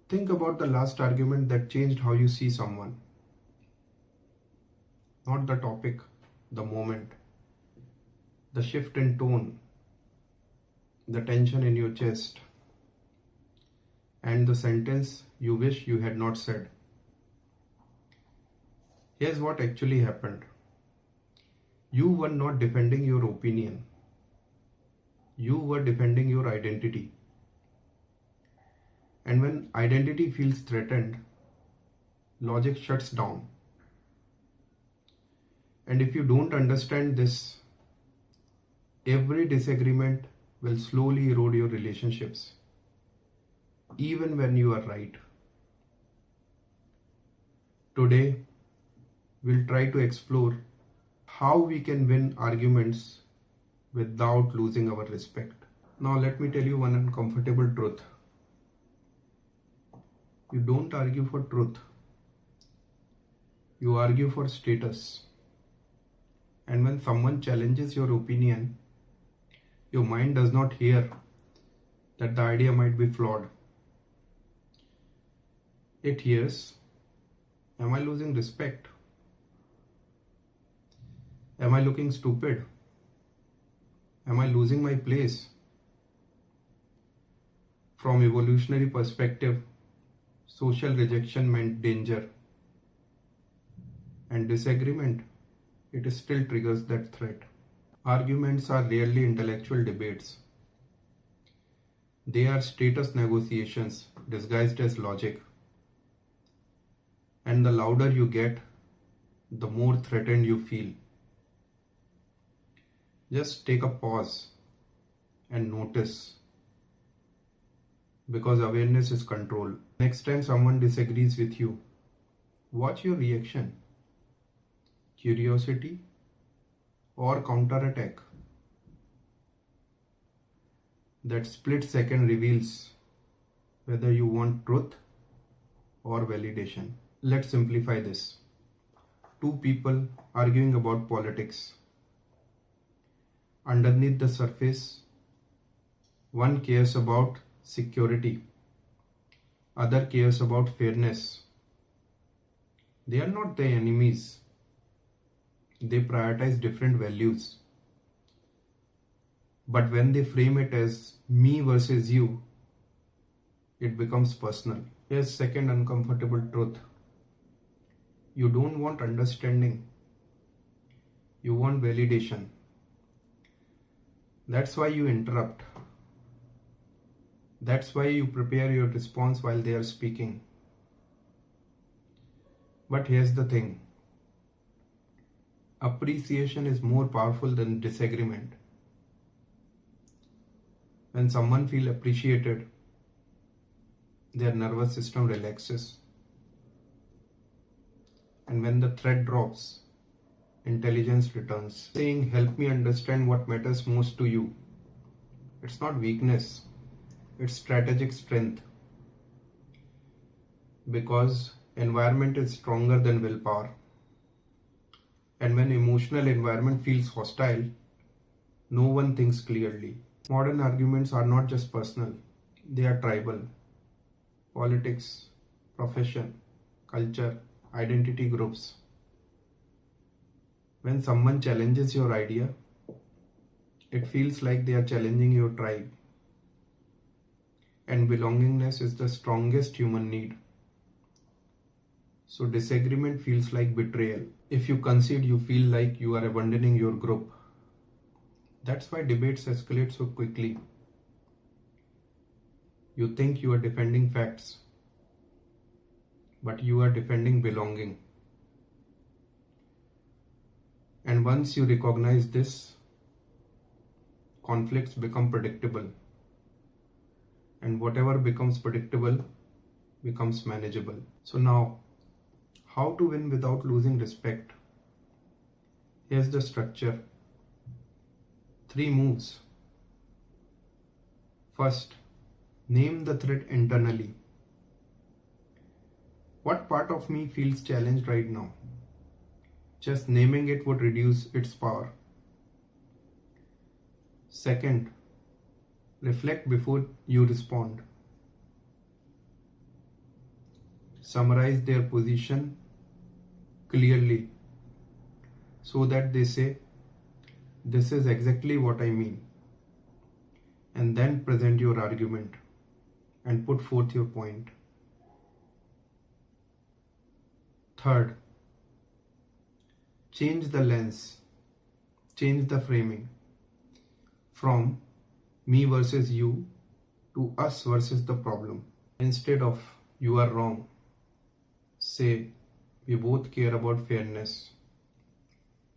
Think about the last argument that changed how you see someone. Not the topic, the moment, the shift in tone, the tension in your chest, and the sentence you wish you had not said. Here's what actually happened. You were not defending your opinion. You were defending your identity. And when identity feels threatened, logic shuts down. And if you don't understand this, every disagreement will slowly erode your relationships, even when you are right. Today, we'll try to explore how we can win arguments without losing our respect. Now, let me tell you one uncomfortable truth. You don't argue for truth. You argue for status. And when someone challenges your opinion, your mind does not hear that the idea might be flawed. It hears, am I losing respect? Am I looking stupid? Am I losing my place? From evolutionary perspective, social rejection meant danger. And disagreement, it still triggers that threat. Arguments are rarely intellectual debates. They are status negotiations disguised as logic. And the louder you get, the more threatened you feel. Just take a pause and notice, because awareness is control. Next time someone disagrees with you, watch your reaction. Curiosity or counterattack. That split second reveals whether you want truth or validation. Let's simplify this. Two people arguing about politics. Underneath the surface, one cares about security, other cares about fairness. They are not the enemies. They prioritize different values. But when they frame it as me versus you, it becomes personal. Here's second uncomfortable truth. You don't want understanding. You want validation. That's why you interrupt. That's why you prepare your response while they are speaking. But here's the thing. Appreciation is more powerful than disagreement. When someone feels appreciated, their nervous system relaxes. And when the threat drops, intelligence returns. Saying, help me understand what matters most to you. It's not weakness, it's strategic strength. Because environment is stronger than willpower. And when emotional environment feels hostile, no one thinks clearly. Modern arguments are not just personal, they are tribal. Politics, profession, culture, identity groups. When someone challenges your idea, it feels like they are challenging your tribe. And belongingness is the strongest human need. So disagreement feels like betrayal. If you concede, you feel like you are abandoning your group. That's why debates escalate so quickly. You think you are defending facts, but you are defending belonging. And once you recognize this, conflicts become predictable. And whatever becomes predictable becomes manageable. So now, how to win without losing respect? Here's the structure. 3 moves. First, name the threat internally. What part of me feels challenged right now? Just naming it would reduce its power. Second, reflect before you respond. summarize their position clearly so that they say, "This is exactly what I mean," and then present your argument and put forth your point. Third, change the lens, change the framing from me versus you to us versus the problem. Instead of "you are wrong," say "we both care about fairness,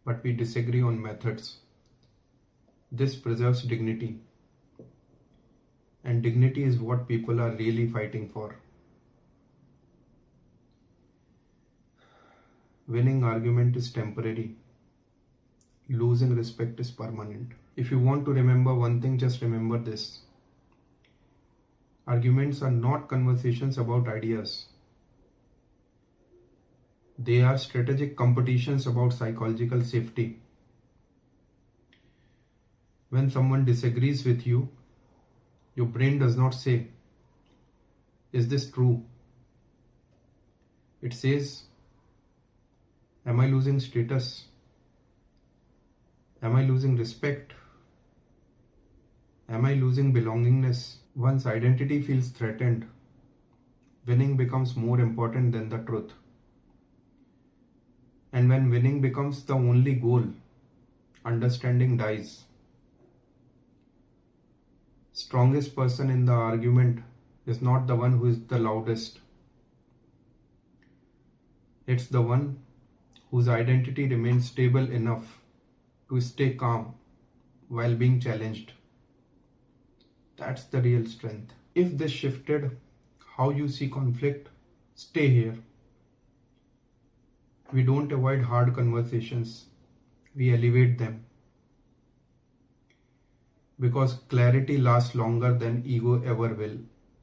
but we disagree on methods." This preserves dignity, and dignity is what people are really fighting for. Winning argument is temporary. Losing respect is permanent. If you want to remember one thing, just remember this. Arguments are not conversations about ideas. They are strategic competitions about psychological safety. When someone disagrees with you, your brain does not say, "Is this true?" It says, "Am I losing status? Am I losing respect? Am I losing belongingness?" Once identity feels threatened, winning becomes more important than the truth. And when winning becomes the only goal, understanding dies. Strongest person in the argument is not the one who is the loudest. It's the one whose identity remains stable enough to stay calm while being challenged. That's the real strength. If this shifted how you see conflict, stay here. We don't avoid hard conversations, we elevate them. Because clarity lasts longer than ego ever will.